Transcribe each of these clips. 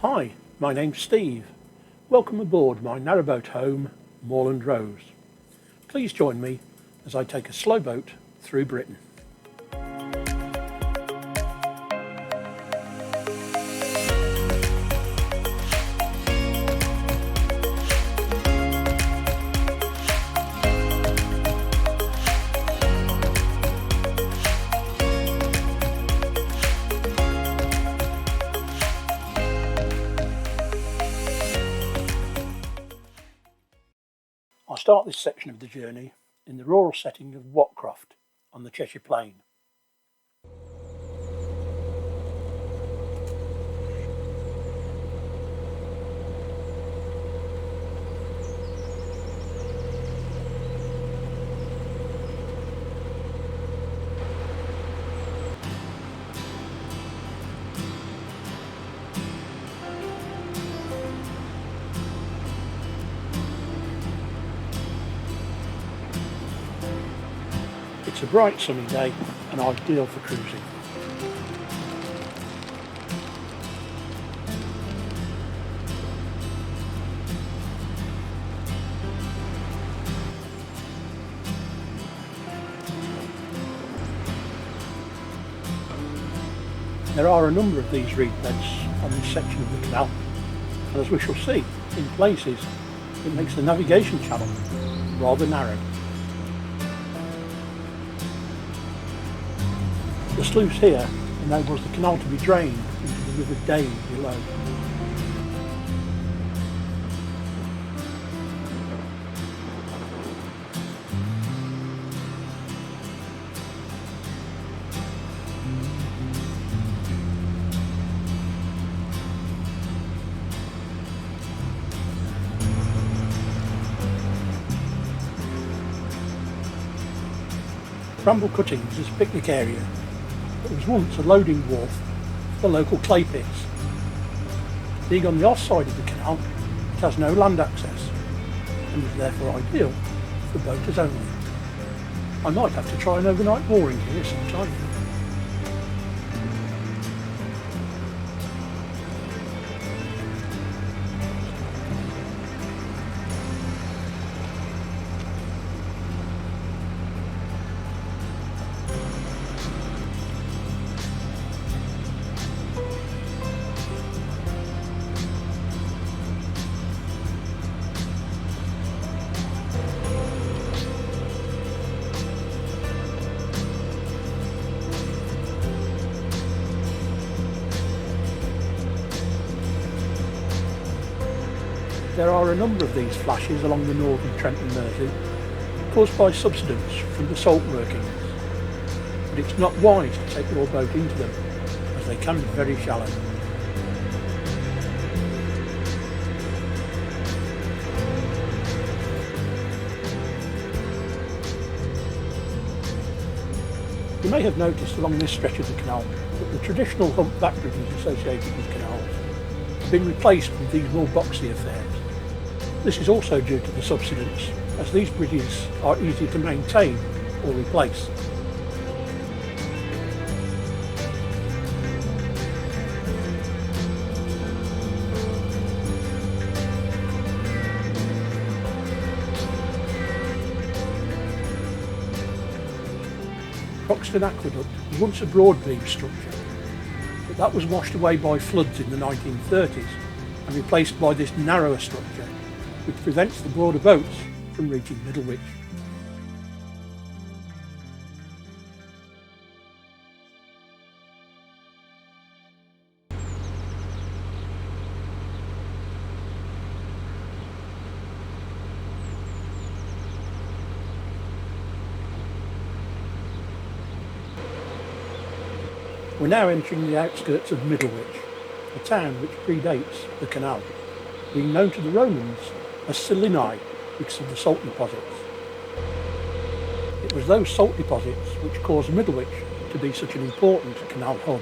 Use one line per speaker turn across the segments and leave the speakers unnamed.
Hi, my name's Steve. Welcome aboard my narrowboat home, Moorland Rose. Please join me as I take a slow boat through Britain. I start this section of the journey in the rural setting of Whatcroft on the Cheshire Plain. It's a bright sunny day and ideal for cruising. There are a number of these reed beds on this section of the canal, and as we shall see, in places it makes the navigation channel rather narrow. The sluice here enables the canal to be drained into the River Dane below. Bramble Cuttings is a picnic area. It was once a loading wharf for the local clay pits. Being on the off side of the canal, it has no land access and is therefore ideal for boaters only. I might have to try an overnight mooring here sometime. There are a number of these flashes along the northern Trent and Mersey, caused by subsidence from the salt workings, but it's not wise to take your boat into them, as they can be very shallow. You may have noticed along this stretch of the canal that the traditional humpback bridges associated with canals have been replaced with these more boxy affairs. This is also due to the subsidence, as these bridges are easier to maintain or replace. Croxton Aqueduct was once a broad beam structure, but that was washed away by floods in the 1930s and replaced by this narrower structure, which prevents the broader boats from reaching Middlewich. We're now entering the outskirts of Middlewich, a town which predates the canal, being known to the Romans as Selinae because of the salt deposits. It was those salt deposits which caused Middlewich to be such an important canal hub.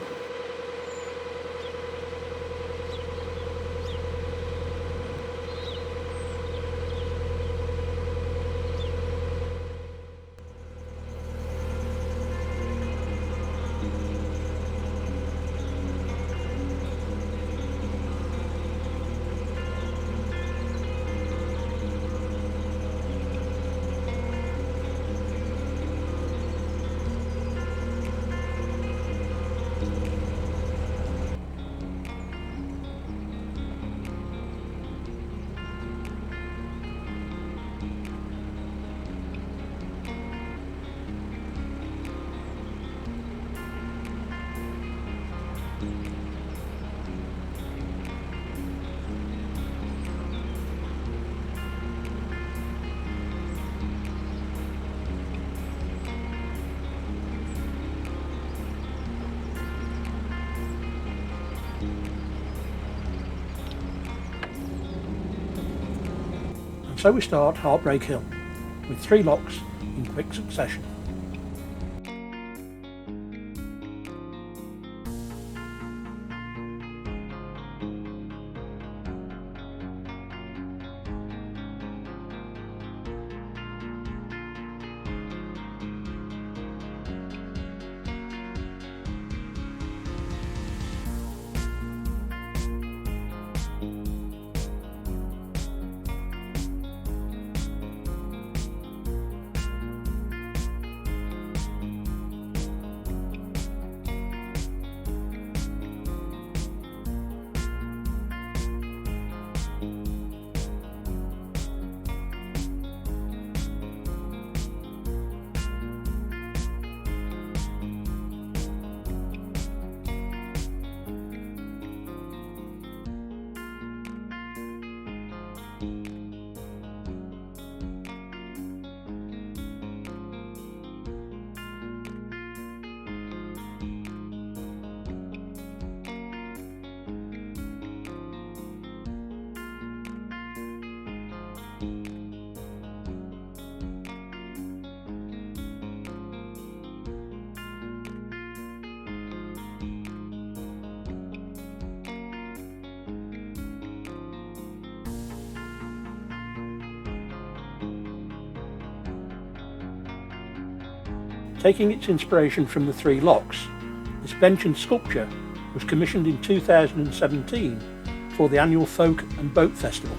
So we start Heartbreak Hill, with 3 locks in quick succession. Taking its inspiration from the 3 locks, this bench and sculpture was commissioned in 2017 for the annual Folk and Boat Festival.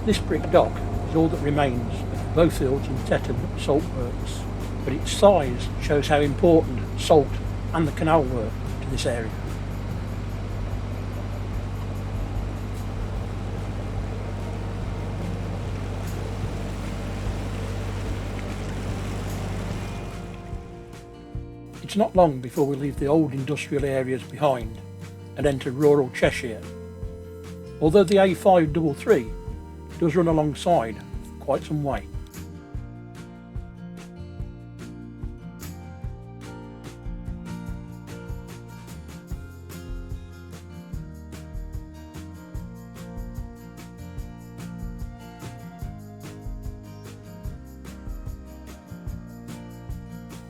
This brick dock is all that remains of Bowfield's and Tetton salt works, but its size shows how important salt and the canal were to this area. It's not long before we leave the old industrial areas behind and enter rural Cheshire, although the A533 does run alongside for quite some way.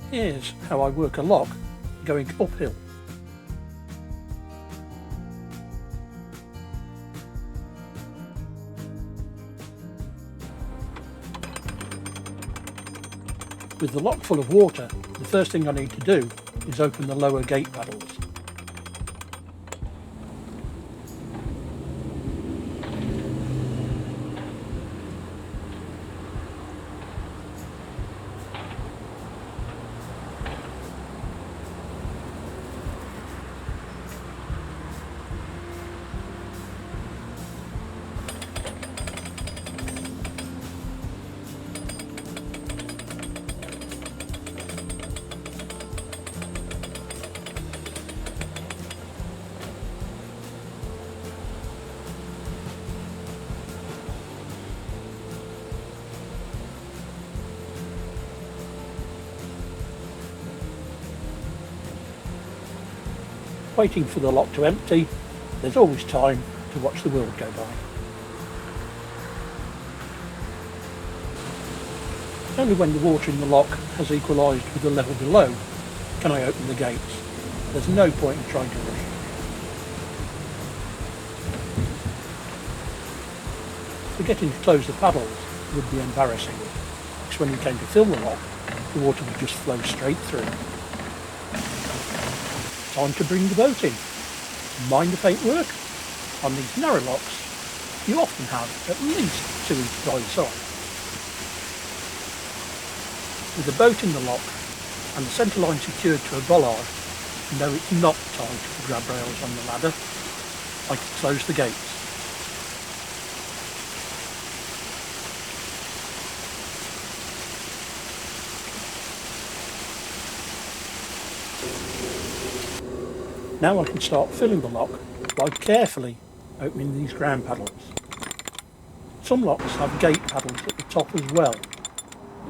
Here's how I work a lock going uphill. With the lock full of water, the first thing I need to do is open the lower gate paddles. Waiting for the lock to empty, there's always time to watch the world go by. Only when the water in the lock has equalised with the level below can I open the gates. There's no point in trying to rush. Forgetting to close the paddles would be embarrassing, because when you came to fill the lock, the water would just flow straight through. Time to bring the boat in. Mind the paintwork? On these narrow locks, you often have at least 2 each by side. With the boat in the lock and the centre line secured to a bollard, no, it's not tied to the grab rails on the ladder, I can close the gates. Now I can start filling the lock by carefully opening these ground paddles. Some locks have gate paddles at the top as well.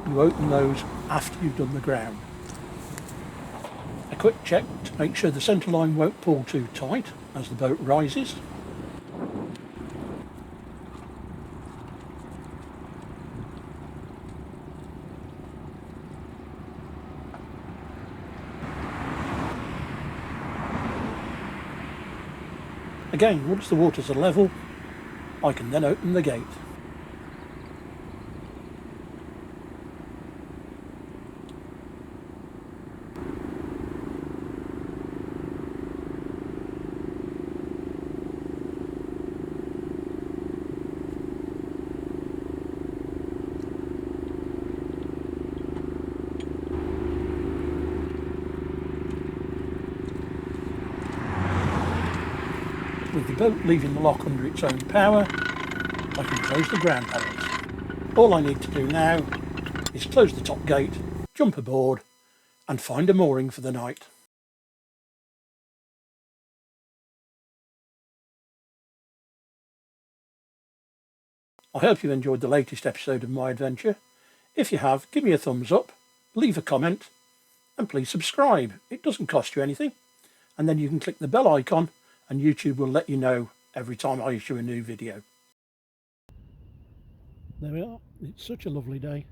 You open those after you've done the ground. A quick check to make sure the centre line won't pull too tight as the boat rises. Again, once the waters are level, I can then open the gate. With the boat leaving the lock under its own power, I can close the ground paddles. All I need to do now is close the top gate, jump aboard and find a mooring for the night. I hope you enjoyed the latest episode of my adventure. If you have, give me a thumbs up, leave a comment and please subscribe. It doesn't cost you anything. And then you can click the bell icon and YouTube will let you know every time I issue a new video. There we are. It's such a lovely day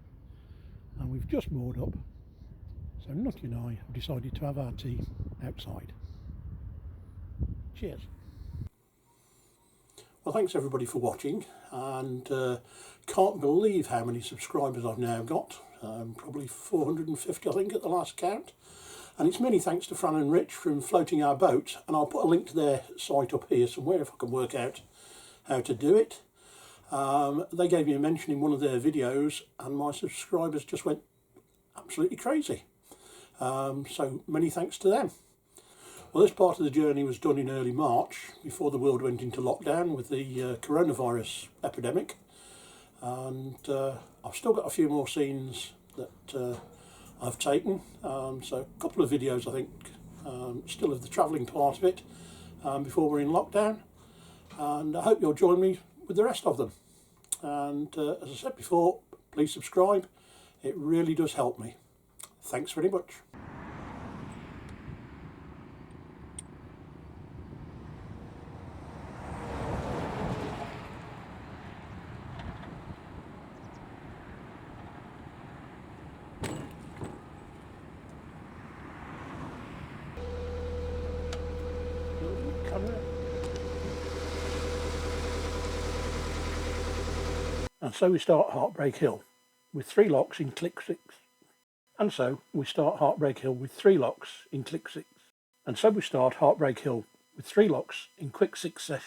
and we've just moored up. So Nutty and I have decided to have our tea outside. Cheers. Well, thanks everybody for watching, and can't believe how many subscribers I've now got. Probably 450 I think at the last count. And it's many thanks to Fran and Rich from floating our boat, and I'll put a link to their site up here somewhere if I can work out how to do it. They gave me a mention in one of their videos and my subscribers just went absolutely crazy. So many thanks to them. Well, this part of the journey was done in early March before the world went into lockdown with the coronavirus epidemic, and I've still got a few more scenes that I've taken, so a couple of videos I think still of the travelling part of it before we're in lockdown, and I hope you'll join me with the rest of them. And as I said before, please subscribe, it really does help me. Thanks very much. And so we start Heartbreak Hill with 3 locks in click 6. And so we start Heartbreak Hill with 3 locks in quick succession.